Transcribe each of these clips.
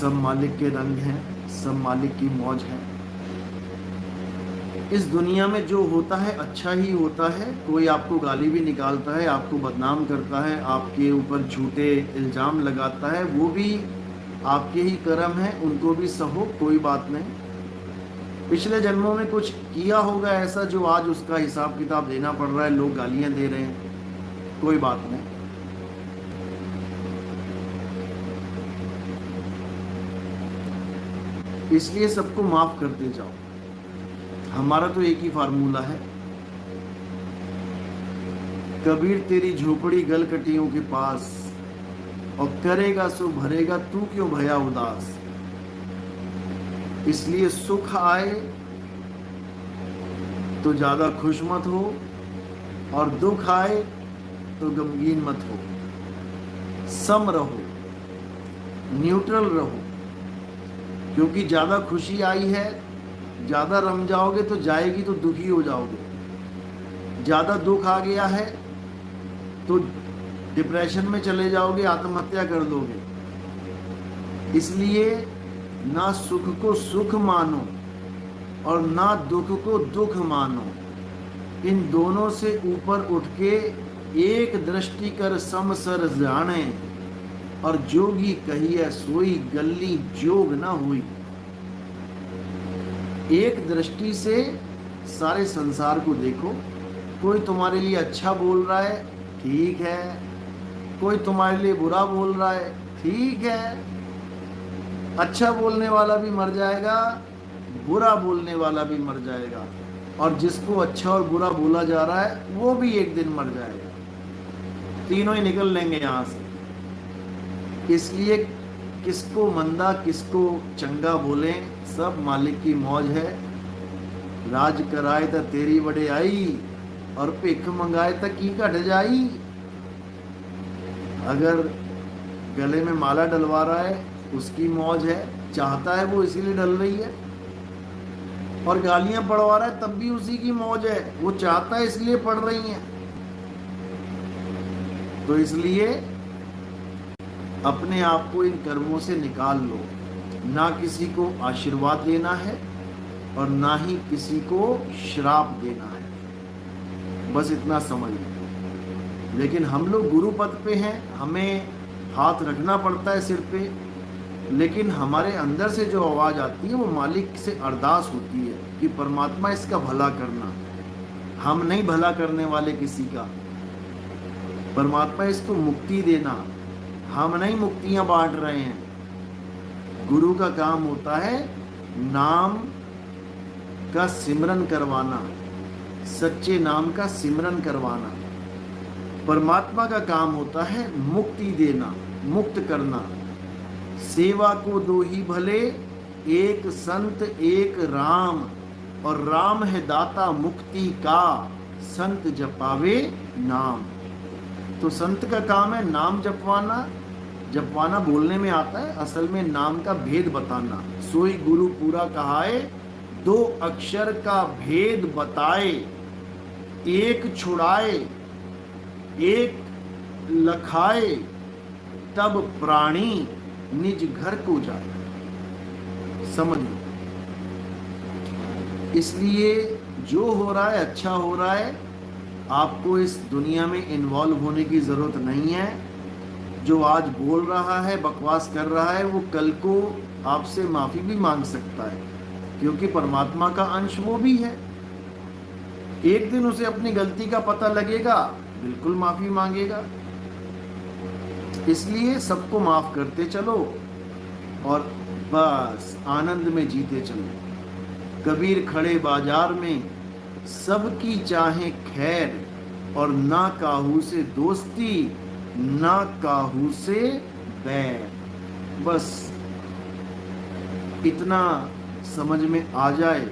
सब मालिक के रंग हैं, सब मालिक की मौज है। इस दुनिया में जो होता है अच्छा ही होता है। कोई आपको गाली भी निकालता है, आपको बदनाम करता है, आपके ऊपर झूठे इल्ज़ाम लगाता है, वो भी आपके ही कर्म है, उनको भी सहो, कोई बात नहीं। पिछले जन्मों में कुछ किया होगा ऐसा जो आज उसका हिसाब किताब देना पड़ रहा है, लोग गालियां दे रहे हैं, कोई बात नहीं। इसलिए सबको माफ करते जाओ। हमारा तो एक ही फार्मूला है, कबीर तेरी झोपड़ी गलकटियों के पास, और करेगा सो भरेगा, तू क्यों भया उदास। इसलिए सुख आए तो ज्यादा खुश मत हो, और दुख आए तो गमगीन मत हो। सम रहो, न्यूट्रल रहो, क्योंकि ज्यादा खुशी आई है, ज्यादा रम जाओगे तो जाएगी तो दुखी हो जाओगे। ज्यादा दुख आ गया है तो डिप्रेशन में चले जाओगे, आत्महत्या कर दोगे। इसलिए ना सुख को सुख मानो और ना दुख को दुख मानो। इन दोनों से ऊपर उठ के एक दृष्टि कर सम सर जाने, और जोगी कहिए सोई गल्ली जोग ना हुई। एक दृष्टि से सारे संसार को देखो। कोई तुम्हारे लिए अच्छा बोल रहा है, ठीक है, कोई तुम्हारे लिए बुरा बोल रहा है, ठीक है। अच्छा बोलने वाला भी मर जाएगा, बुरा बोलने वाला भी मर जाएगा, और जिसको अच्छा और बुरा बोला जा रहा है वो भी एक दिन मर जाएगा। तीनों ही निकल लेंगे यहाँ से। इसलिए किसको मंदा किसको चंगा बोले, सब मालिक की मौज है। राज कराए तो तेरी बड़े आई, और भिख मंगाए तो की घट जाई। अगर गले में माला डलवा रहा है उसकी मौज है, चाहता है वो इसीलिए डल रही है। और गालियां पड़वा रहा है तब भी उसी की मौज है, वो चाहता है इसलिए पढ़ रही हैं। तो इसलिए अपने आप को इन कर्मों से निकाल लो। ना किसी को आशीर्वाद देना है और ना ही किसी को श्राप देना है, बस इतना समझ लो। लेकिन हम लोग गुरु पद पे हैं, हमें हाथ रखना पड़ता है सिर पे, लेकिन हमारे अंदर से जो आवाज़ आती है वो मालिक से अरदास होती है कि परमात्मा इसका भला करना। हम नहीं भला करने वाले किसी का, परमात्मा इसको मुक्ति देना। हम नहीं मुक्तियां बांट रहे हैं। गुरु का काम होता है नाम का सिमरन करवाना, सच्चे नाम का सिमरन करवाना। परमात्मा का काम होता है मुक्ति देना, मुक्त करना। सेवा को दो ही भले, एक संत एक राम, और राम है दाता मुक्ति का, संत जपावे नाम। तो संत का काम है नाम जपवाना। जपवाना बोलने में आता है, असल में नाम का भेद बताना। सोई गुरु पूरा कहाए, दो अक्षर का भेद बताए। एक छुड़ाए एक लखाए, तब प्राणी निज घर को जाए। समझ लो। इसलिए जो हो रहा है अच्छा हो रहा है, आपको इस दुनिया में इन्वॉल्व होने की जरूरत नहीं है। जो आज बोल रहा है, बकवास कर रहा है, वो कल को आपसे माफी भी मांग सकता है, क्योंकि परमात्मा का अंश वो भी है। एक दिन उसे अपनी गलती का पता लगेगा, बिल्कुल माफी मांगेगा। इसलिए सबको माफ करते चलो और बस आनंद में जीते चलो। कबीर खड़े बाजार में सबकी चाहे खैर, और ना काहू से दोस्ती ना काहू से बैर। बस इतना समझ में आ जाए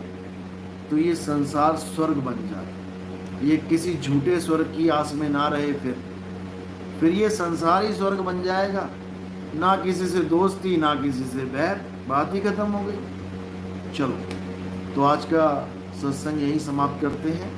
तो ये संसार स्वर्ग बन जाए। ये किसी झूठे स्वर्ग की आस में ना रहे, फिर ये संसार ही स्वर्ग बन जाएगा। ना किसी से दोस्ती ना किसी से बैर, बात ही खत्म हो गई। चलो, तो आज का सत्संग यही समाप्त करते हैं।